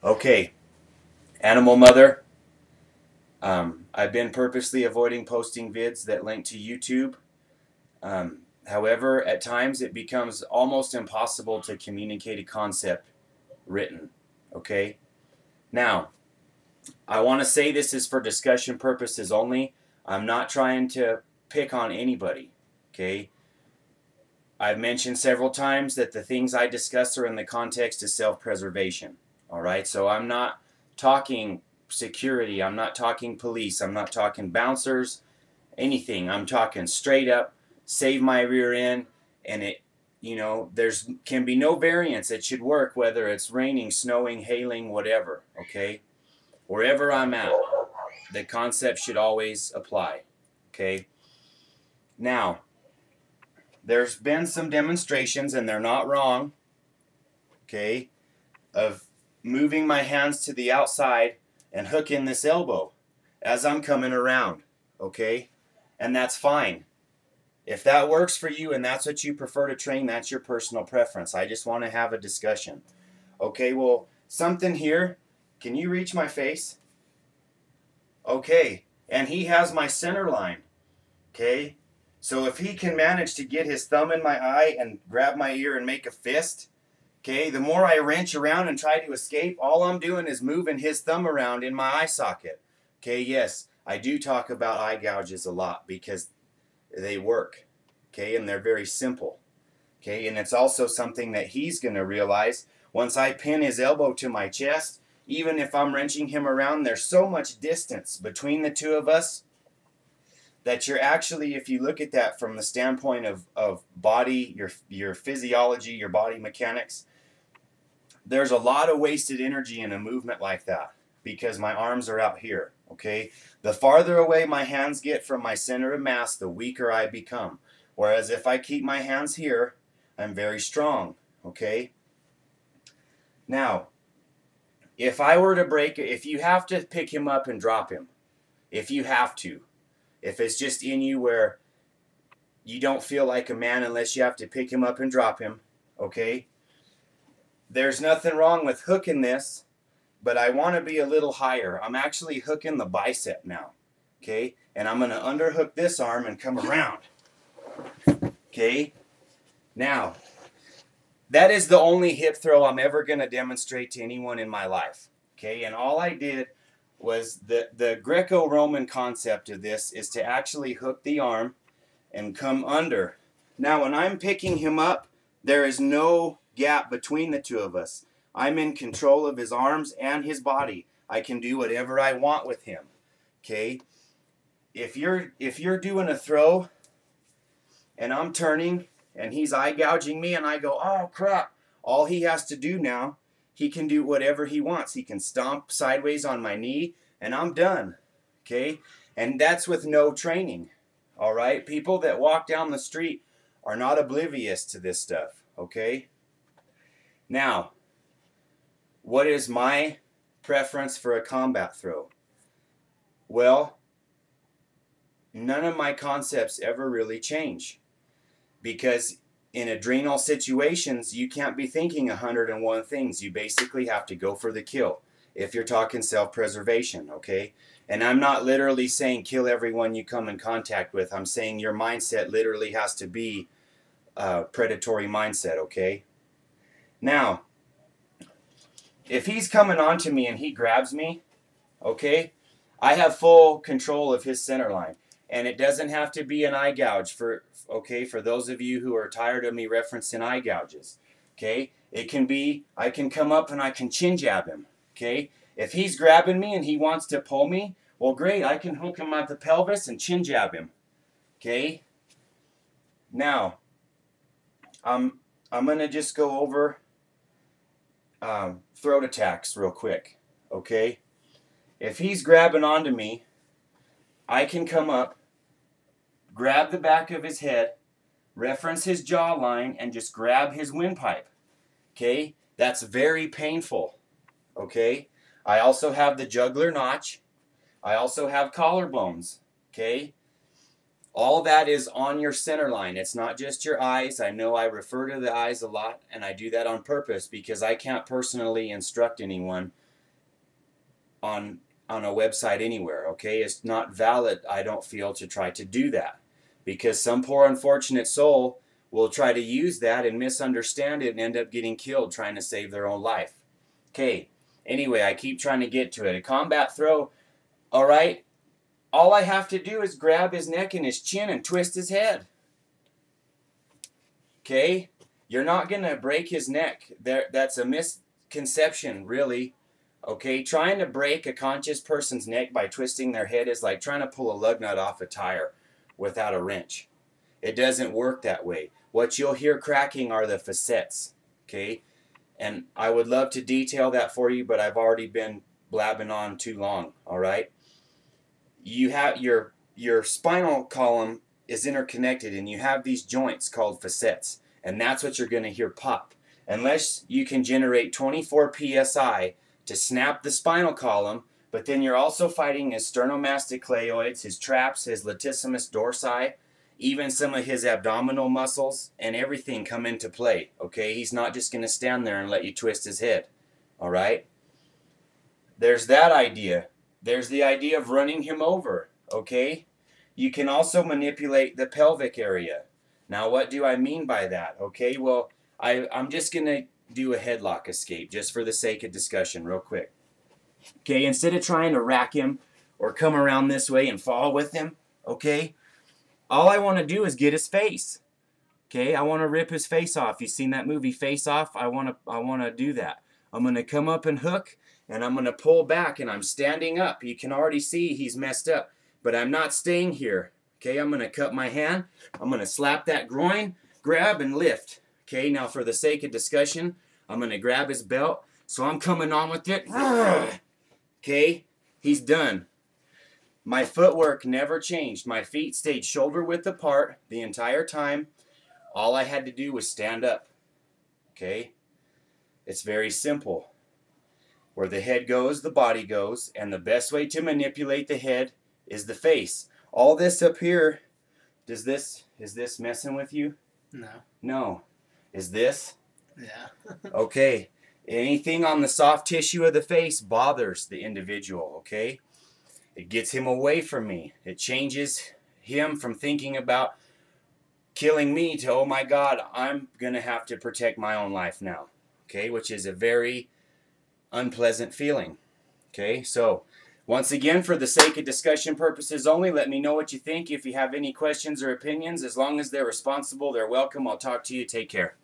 Okay, Animal Mother. I've been purposely avoiding posting vids that link to YouTube. However, at times it becomes almost impossible to communicate a concept written. Okay? Now, I want to say this is for discussion purposes only. I'm not trying to pick on anybody. Okay? I've mentioned several times that the things I discuss are in the context of self-preservation. All right? So I'm not talking security. I'm not talking police. I'm not talking bouncers, anything. I'm talking straight up save my rear end, and there's can be no variance. It should work whether it's raining, snowing, hailing, whatever. Okay? Wherever I'm at, the concept should always apply. Okay? Now, there's been some demonstrations, and they're not wrong, okay, of moving my hands to the outside and hooking this elbow as I'm coming around, okay? And that's fine. If that works for you and that's what you prefer to train, that's your personal preference. I just want to have a discussion. Okay, well, something here. Can you reach my face? Okay, and he has my center line, okay? So if he can manage to get his thumb in my eye and grab my ear and make a fist, okay, the more I wrench around and try to escape, all I'm doing is moving his thumb around in my eye socket. Okay, yes, I do talk about eye gouges a lot because they work, okay, and they're very simple, okay, and it's also something that he's going to realize once I pin his elbow to my chest. Even if I'm wrenching him around, there's so much distance between the two of us that you're actually, if you look at that from the standpoint of body, your physiology, your body mechanics, there's a lot of wasted energy in a movement like that because my arms are out here, okay? The farther away my hands get from my center of mass, the weaker I become. Whereas if I keep my hands here, I'm very strong, okay? Now, if I were to if you have to pick him up and drop him, if you have to, if it's just in you where you don't feel like a man unless you have to pick him up and drop him, okay? There's nothing wrong with hooking this, but I want to be a little higher. I'm actually hooking the bicep now, okay? And I'm going to underhook this arm and come around, okay? Now, that is the only hip throw I'm ever going to demonstrate to anyone in my life, okay? And all I did was the Greco-Roman concept of this is to actually hook the arm and come under. Now, when I'm picking him up, there is no gap between the two of us. I'm in control of his arms and his body. I can do whatever I want with him, okay? If you're doing a throw and I'm turning and he's eye gouging me and I go, oh crap, all he has to do now, he can do whatever he wants. He can stomp sideways on my knee and I'm done, okay? And that's with no training, all right? People that walk down the street are not oblivious to this stuff, okay? Now, what is my preference for a combat throw? Well, none of my concepts ever really change because in adrenal situations, you can't be thinking 101 things. You basically have to go for the kill if you're talking self-preservation, okay? And I'm not literally saying kill everyone you come in contact with. I'm saying your mindset literally has to be a predatory mindset, okay? Now, if he's coming on to me and he grabs me, okay, I have full control of his center line. And it doesn't have to be an eye gouge for those of you who are tired of me referencing eye gouges. Okay, it can be, I can come up and I can chin jab him. Okay, if he's grabbing me and he wants to pull me, well, great, I can hook him at the pelvis and chin jab him. Okay, now I'm gonna just go over throat attacks real quick. Okay, if he's grabbing onto me, I can come up, grab the back of his head, reference his jawline, and just grab his windpipe. Okay? That's very painful. Okay? I also have the jugular notch. I also have collarbones. Okay? All that is on your center line. It's not just your eyes. I know I refer to the eyes a lot, and I do that on purpose because I can't personally instruct anyone on a website anywhere, okay? It's not valid, I don't feel, to try to do that, because some poor unfortunate soul will try to use that and misunderstand it and end up getting killed trying to save their own life. Okay, anyway, I keep trying to get to it. A combat throw, all right, all I have to do is grab his neck and his chin and twist his head. Okay, you're not going to break his neck. That's a misconception, really. Okay, trying to break a conscious person's neck by twisting their head is like trying to pull a lug nut off a tire without a wrench. It doesn't work that way. What you'll hear cracking are the facets, okay? And I would love to detail that for you, but I've already been blabbing on too long, all right? You have your spinal column is interconnected, and you have these joints called facets, and that's what you're going to hear pop. Unless you can generate 24 psi to snap the spinal column, but then you're also fighting his sternomastoideus, his traps, his latissimus dorsi, even some of his abdominal muscles, and everything come into play, okay? He's not just going to stand there and let you twist his head, all right? There's that idea. There's the idea of running him over, okay? You can also manipulate the pelvic area. Now, what do I mean by that? Okay, well, I'm just going to do a headlock escape just for the sake of discussion real quick. Okay, instead of trying to rack him or come around this way and fall with him, okay, all I want to do is get his face. Okay, I want to rip his face off. You've seen that movie Face Off? I want to do that. I'm going to come up and hook, and I'm going to pull back, and I'm standing up. You can already see he's messed up, but I'm not staying here. Okay, I'm going to cut my hand. I'm going to slap that groin, grab, and lift. Okay, now for the sake of discussion, I'm going to grab his belt. So I'm coming on with it. Okay, he's done. My footwork never changed. My feet stayed shoulder width apart the entire time. All I had to do was stand up. Okay? It's very simple. Where the head goes, the body goes, and the best way to manipulate the head is the face. All this up here, is this messing with you? No. No. Is this? Yeah. Okay. Anything on the soft tissue of the face bothers the individual, okay? It gets him away from me. It changes him from thinking about killing me to, oh my God, I'm going to have to protect my own life now, okay? Which is a very unpleasant feeling, okay? So, once again, for the sake of discussion purposes only, let me know what you think. If you have any questions or opinions, as long as they're responsible, they're welcome. I'll talk to you. Take care.